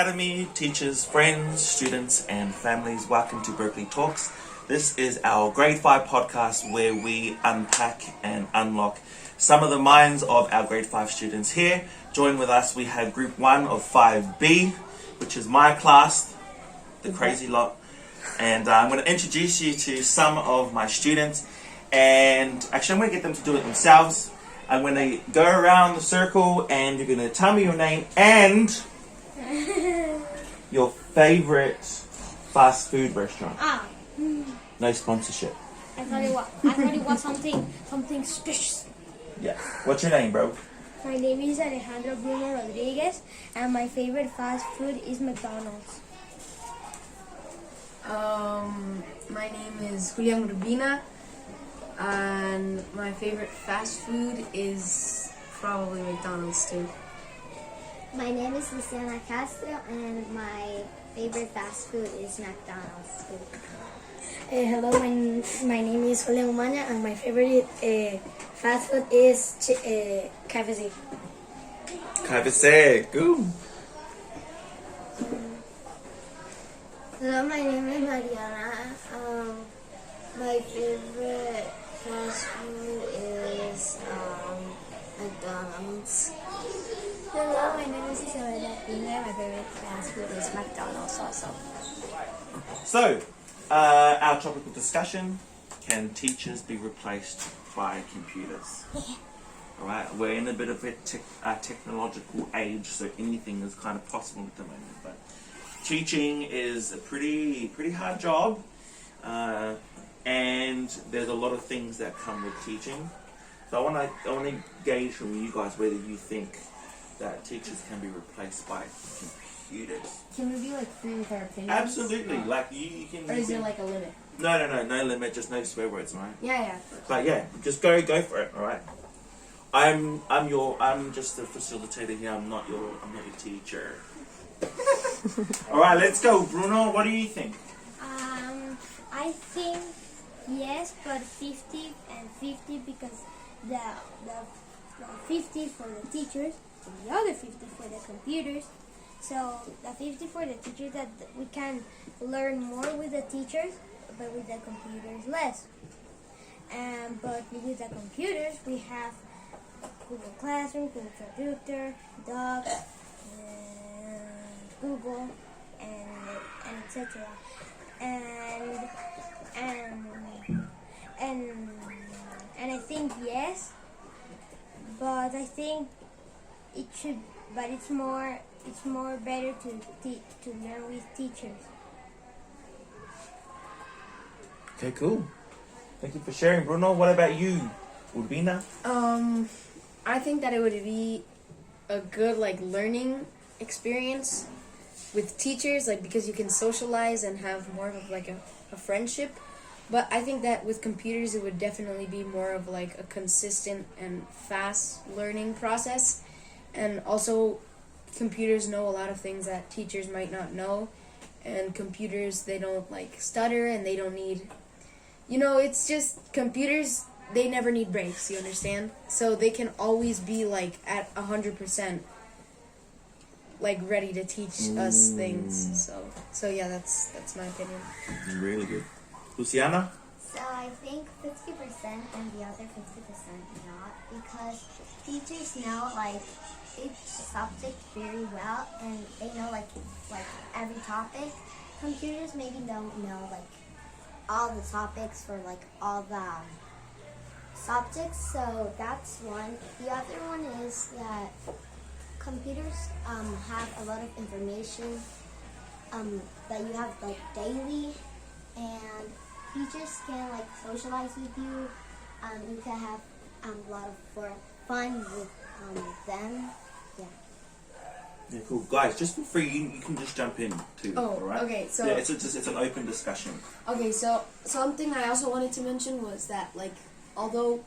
Academy, teachers, friends, students, and families. Welcome to Berkeley Talks. This is our Grade 5 podcast where we unpack and unlock some of the minds of our Grade 5 students here. Join with us, we have Group 1 of 5B, which is my class, the crazy lot. And I'm going to introduce you to some of my students. And actually, I'm going to get them to do it themselves. I'm going to go around the circle and you're going to tell me your name and your favorite fast food restaurant. No sponsorship. I thought it was something special. Yeah. What's your name, bro? My name is Alejandro Bruno Rodriguez, and my favorite fast food is McDonald's. My name is Julian Urbina, and my favorite fast food is probably McDonald's too. My name is Luciana Castro, and my favorite fast food is McDonald's too. Hello, my name is Julian Umana, and my favorite fast food is KFC. KFC, go. Hello, my name is Mariana. My favorite fast food is McDonald's. Hello, my name is Isabella Pina. My favorite fast food is McDonald's also. So, our topic of discussion, can teachers be replaced by computers? Alright, we're in a bit of a technological age, so anything is kind of possible at the moment. But teaching is a pretty hard job, and there's a lot of things that come with teaching. So I want to gauge from you guys whether you think that teachers can be replaced by computers. Can we be like free with our opinions? Absolutely, like you can. Or is there like a limit? No limit, just no swear words, right? Yeah. But yeah, just go for it, all right. I'm just the facilitator here. I'm not your teacher. All right, let's go, Bruno. What do you think? I think yes, but 50 and 50 because the 50 for the teachers and the other 50 for the computers. So the 50 for the teachers, that we can learn more with the teachers, but with the computers less. But with the computers, we have Google Classroom, Google Traductor, Docs, Google, and etc. And I think yes, but I think it should. But it's more better to learn with teachers. Okay, cool. Thank you for sharing, Bruno. What about you, Urbina? I think that it would be a good learning experience with teachers, because you can socialize and have more of a friendship. But I think that with computers it would definitely be more of a consistent and fast learning process. And also computers know a lot of things that teachers might not know, and computers, they don't stutter, and they don't need, it's just computers, they never need breaks, you understand? So they can always be at 100% ready to teach us things. So yeah, that's my opinion. Really good. Luciana? So I think 50% and the other 50% not, because teachers know each subject very well, and they know like every topic. Computers maybe don't know all the topics for all the subjects, so that's one. The other one is that computers have a lot of information that you have daily, and teachers can socialize with you. You can have a lot of fun with them. Yeah, cool. Guys, just for free, you can just jump in too. Oh, alright? okay. So yeah, it's an open discussion. Okay, so something I also wanted to mention was that although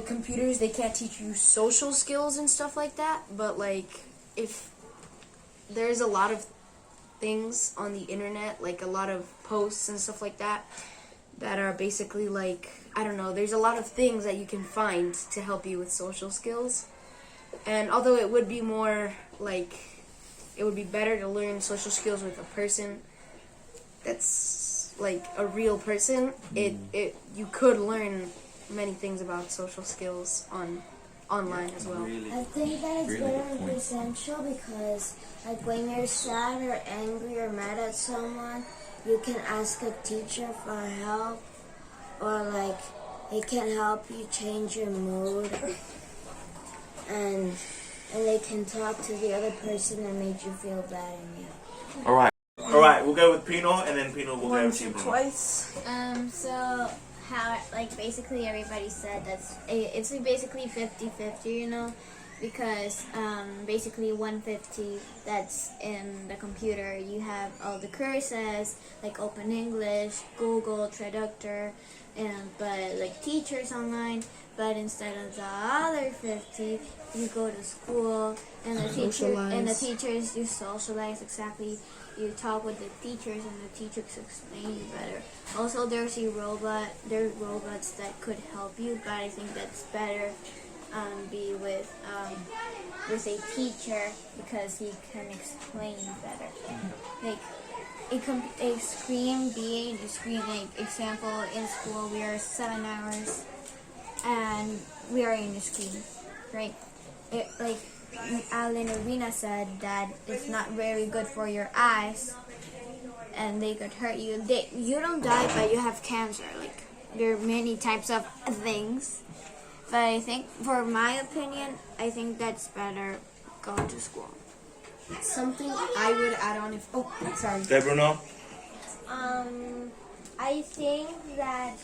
computers, they can't teach you social skills and stuff like that, but if there's a lot of things on the internet, a lot of posts and stuff like that are basically I don't know, there's a lot of things that you can find to help you with social skills. And although it would be more it would be better to learn social skills with a person that's like a real person. You could learn many things about social skills online as well. Really, I think that it's really better good and point. essential because, like, when you're sad or angry or mad at someone, you can ask a teacher for help, or like it can help you change your mood, and they can talk to the other person that made you feel bad and you. All right, we'll go with Pino, and then Pino will go to you. Twice. So how like basically everybody said it's basically 50-50, you know, because basically 150 that's in the computer. You have all the courses like Open English, Google Traductor, but like teachers online. But instead of the other 50, you go to school and the teachers you socialize exactly. You talk with the teachers and the teachers explain you better. Also, there's robots that could help you, but I think that's better be with a teacher because he can explain better. Like a screen like example in school we are 7 hours and we are in the screen, right? Like Alan Arena said that it's not very good for your eyes and they could hurt you. You don't die, but you have cancer. Like there are many types of things. But I think, for my opinion, I think that's better go to school. Something I would add on if sorry. Go, Bruno. I think that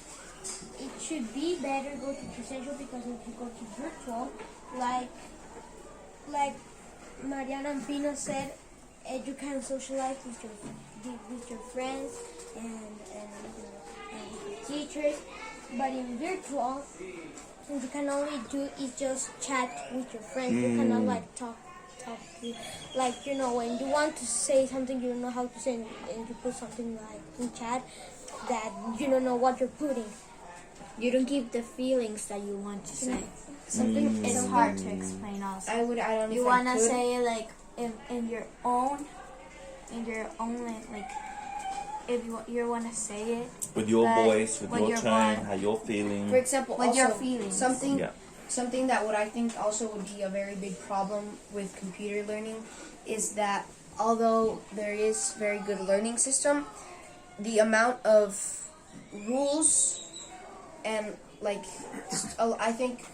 it should be better go to presential because if you go to virtual, like Mariana and Pino said, you can socialize with your friends and with your teachers. But in virtual, since you can only do is just chat with your friends, you cannot like talk to, like, you know, when you want to say something you don't know how to say and you put something like in chat that you don't know what you're putting. You don't give the feelings that you want to say. Something it's hard to explain also. I would add on if You I wanna could. say like in your own like if you wanna say it With your but voice, with your your tone, voice. how you're feeling. For example, With also your feelings. something that what I think also would be a very big problem with computer learning is that although there is very good learning system, the amount of rules and like I think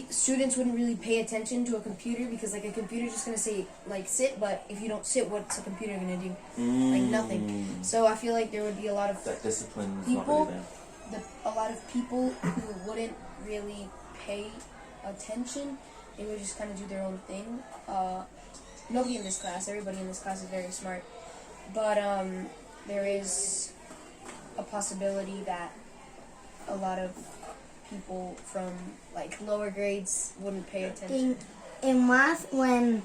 students wouldn't really pay attention to a computer because like a computer's just gonna say like sit, but if you don't sit, what's a computer gonna do? Like nothing. So I feel like there would be a lot of That discipline is not people, really there. a lot of people who wouldn't really pay attention. They would just kind of do their own thing. Nobody in this class, everybody in this class is very smart, but there is a possibility that a lot of people from like lower grades wouldn't pay attention. In math, when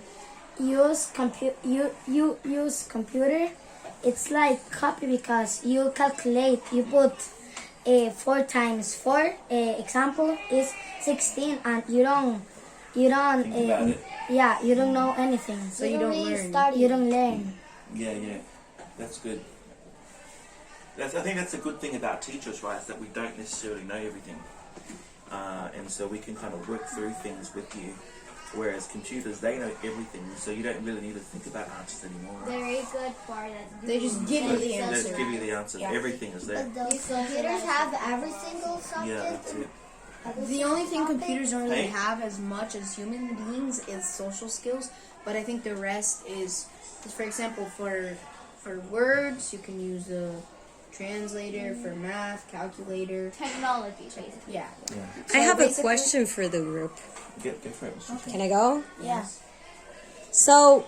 you use computer, it's like copy because you calculate. You put 4 times 4. Example is 16, and you don't. Think about it. Yeah, you don't know anything. So you don't really learn. You don't learn. Yeah, that's good. I think that's a good thing about teachers, right? Is that we don't necessarily know everything, and so we can kind of work through things with you. Whereas computers, they know everything, so you don't really need to think about answers anymore. Right? very good for that. They just give you the They answer. just give you the answers. Yeah. Everything is there. But those computers have every single subject. Yeah, that's it. The only thing computers don't really Hey. have as much as human beings is social skills, but I think the rest is for example, for words, you can use a translator, for math, calculator. Technology, basically. Yeah. I have a basically- question for the group. Get for it. Mr. Can I go? Yeah. So,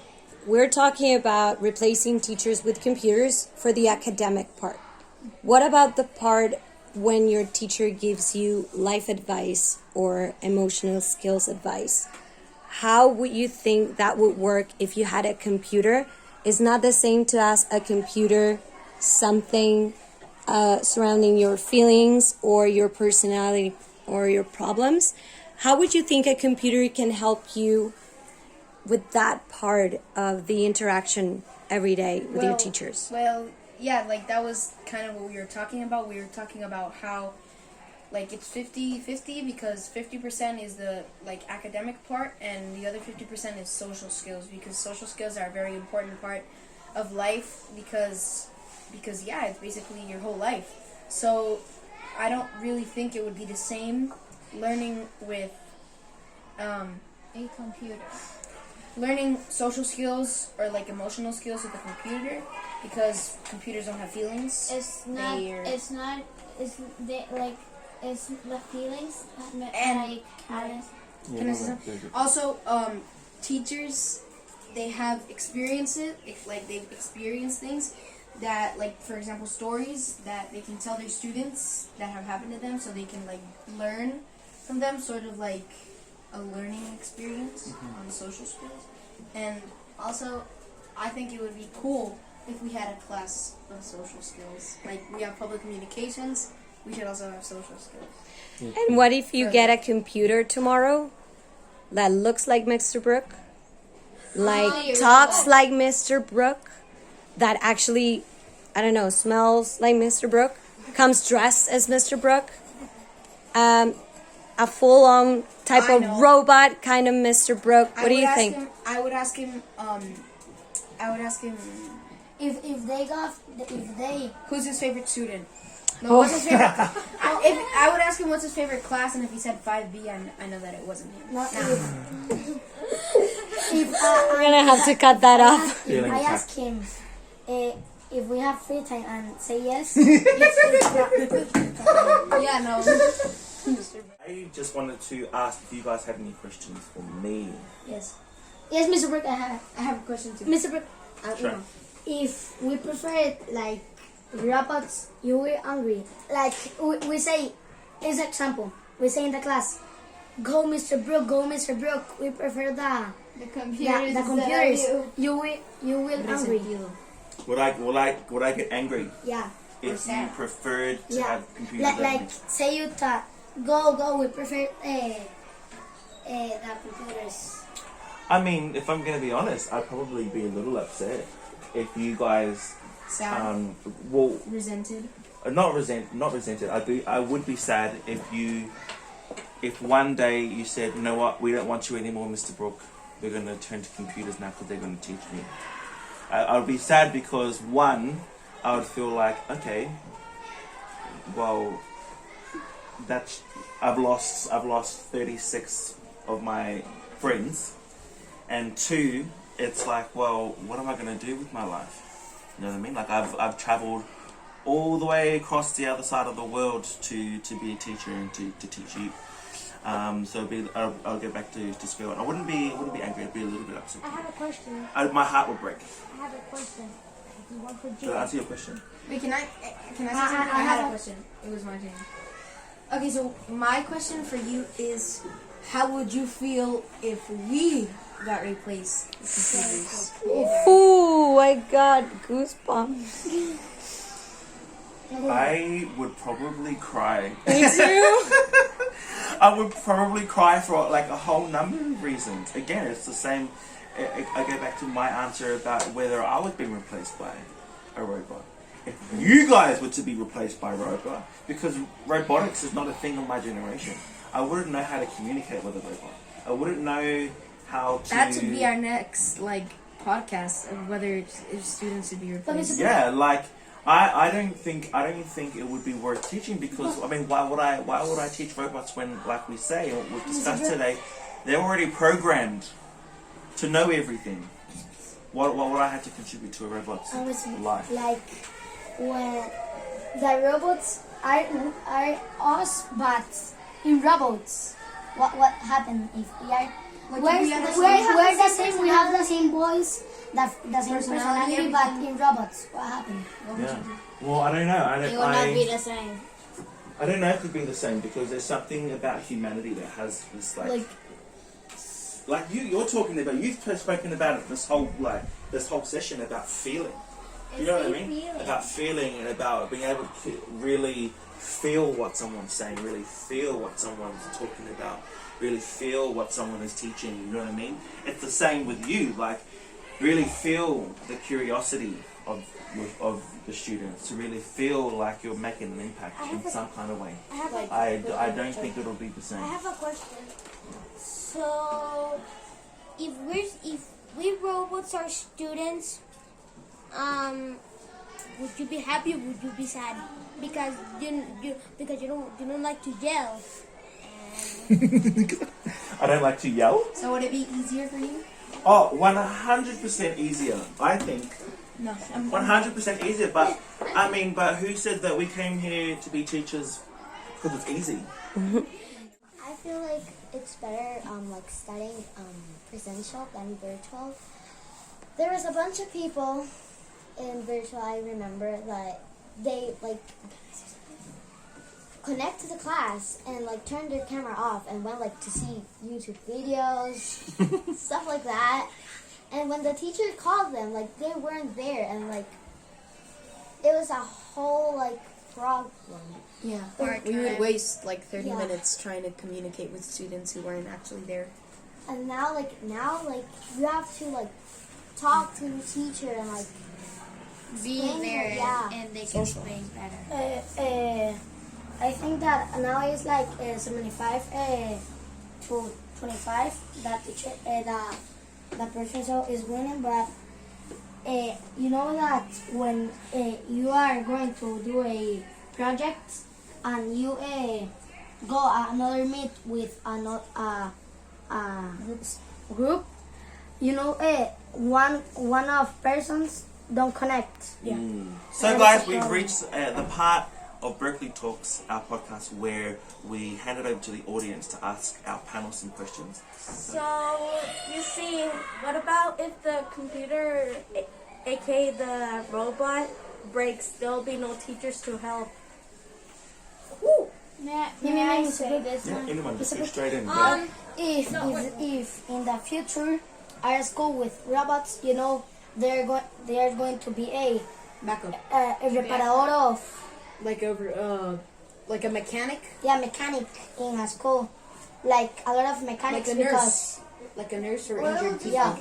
we're talking about replacing teachers with computers for the academic part. What about the part when your teacher gives you life advice or emotional skills advice? How would you think that would work if you had a computer? It's not the same to ask a computer something surrounding your feelings or your personality or your problems. How would you think a computer can help you with that part of the interaction every day with your Well- teachers? Well, yeah, like that was kind of what we were talking about. We were talking about how like it's 50-50 because 50% is the like academic part and the other 50% is social skills, because social skills are a very important part of life because yeah, it's basically your whole life. So I don't really think it would be the same learning with A computer. learning social skills or like emotional skills with a computer, because computers don't have feelings. It's not. They're- It's not. It's they, like. It's the feelings. And- Like. Can I say something? Also, teachers, they have experiences, like they've experienced things that, like for example, stories that they can tell their students that have happened to them, so they can like learn from them, sort of like a learning experience on social skills. And also, I think it would be cool if we had a class of social skills. Like we have public communications, we should also have social skills. And what if you get a computer tomorrow that looks like Mr. Brooke? Like talks like Mr. Brooke? That actually, I don't know, smells like Mr. Brooke? Comes dressed as Mr. Brooke? A full-on type I of know. robot kind of Mr. Brooke? What do you think? I would ask him, If they who's his favorite student? No, Oh. what's his favorite? I would ask him what's his favorite class, and if he said 5B, I know that it wasn't him. We're gonna have to cut that off. Feeling I attacked. ask him if we have free time and say yes. Yeah, no. I just wanted to ask if you guys have any questions for me. Yes. Yes, Mr. Brooke, I have a question too. Mr. Brooke, Sure. if we prefer it like robots, you will angry. Like we say, as example, we say in the class, go Mr. Brooke, go Mr. Brooke. We prefer the computers. the computers. You will angry. Would I get angry Yeah. if you preferred to Yeah. have computers? Like say you thought, go. We prefer the computers. I mean, if I'm going to be honest, I'd probably be a little upset if you guys, Sad, well, resented. not resented. I would be sad if one day you said, you know what, we don't want you anymore, Mr. Brooke. We're going to turn to computers now because they're going to teach me. I would be sad because one, I would feel like, okay, well, I've lost 36 of my friends, and two, it's like, well, what am I going to do with my life? You know what I mean? Like I've traveled all the way across the other side of the world to be a teacher and to teach you. So I'll get back to square one. I wouldn't be angry. I'd be a little bit upset. I have a question. My heart would break. I have a question. You want to Did I answer your question? Wait, can I say something? I had a question. It was my turn. Okay, so my question for you is, how would you feel if we got replaced with computers? Ooh, I got goosebumps. I would probably cry. Me too. I would probably cry for like a whole number of reasons. Again, it's the same. I go back to my answer about whether I was being replaced by a robot. If you guys were to be replaced by a robot, because robotics is not a thing of my generation, I wouldn't know how to communicate with a robot. I wouldn't know how to. That would be our next podcast of whether if students should be replaced. Yeah, like I don't think it would be worth teaching, because I mean, why would I teach robots when, like we say, or we've discussed today, they're already programmed to know everything. What would I have to contribute to a robot's life? Like when the robots are us, but in robots, what happened if we are? We're the same. We have the same voice, the same personality, but in robots, what happened? Yeah. Well, I don't know. It will not be the same. I don't know if it would be the same, because there's something about humanity that has this like you're talking about. You've spoken about it this whole session about feeling. You know what I mean? About feeling and about being able to really feel what someone's saying, really feel what someone's talking about, really feel what someone is teaching, you know what I mean? It's the same with you, like really feel the curiosity of the students, to really feel like you're making an impact in some kind of way. I don't think it'll be the same. I have a question. So, if we robots are students, would you be happy or would you be sad? Because you don't like to yell. I don't like to yell. So would it be easier for you? Oh, 100% easier, I think. No. 100% easier, but but who said that we came here to be teachers because it's easy? I feel like it's better like studying presential than virtual. There was a bunch of people in virtual, I remember, that they like connect to the class and like turn their camera off and went like to see YouTube videos, stuff like that. And when the teacher called them, like they weren't there, and like it was a whole like problem. Yeah. We would waste like 30 minutes trying to communicate with students who weren't actually there. And now you have to like talk to the teacher and like Be explain there it, yeah. and they can explain better. I think that now it's like 75 to 25 that teacher, the professor is winning, but you know that when you are going to do a project and you go another meet with another group, you know one of persons don't connect. Yeah. So guys, we've reached the part of Berkeley Talks, our podcast, where we hand it over to the audience to ask our panel some questions. So, you see, what about if the computer, aka the robot, breaks? There'll be no teachers to help. May I say this Yeah, one? anyone, just go straight in. If in the future our school with robots, you know, they are going to be a Backup. reparador of Like a mechanic? mechanic in a school, like a lot of mechanics Like a nurse. Like a nurse or injured people. Yeah,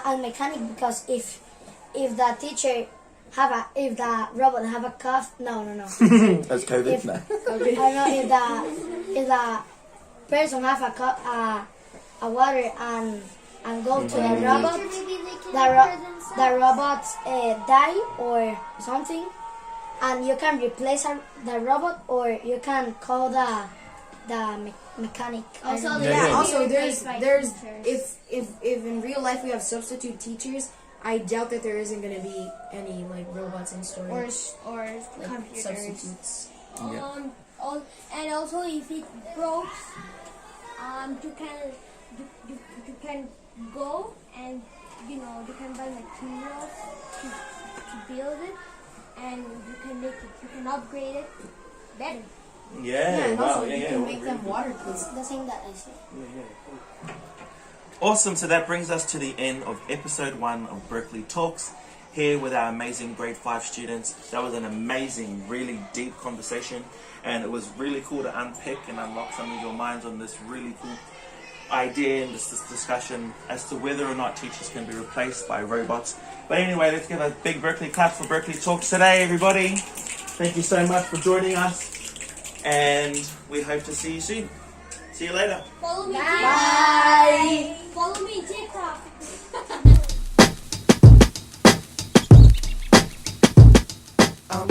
a mechanic, because if the teacher if the robot have a cough, no. That's COVID If- now. I know if the person have a water and go to the robot, the robot die or something, and you can replace the robot or you can call the mechanic. Also, Also, there's if in real life we have substitute teachers, I doubt that there isn't gonna be any like robots in store. or like computers. substitutes. And also if it broke, you can go and you can buy materials to build it, and you can upgrade it better. Yeah, and wow, also yeah, you yeah. can make them waterproof. The thing that I said. Awesome, so that brings us to the end of episode 1 of Berkeley Talks, here with our amazing grade 5 students. That was an amazing, really deep conversation, and it was really cool to unpick and unlock some of your minds on this really cool idea and this discussion as to whether or not teachers can be replaced by robots. But anyway, let's give a big Berkeley clap for Berkeley Talks today, everybody. Thank you so much for joining us, and we hope to see you soon. See you later. Follow me. Bye. Follow me TikTok. I'm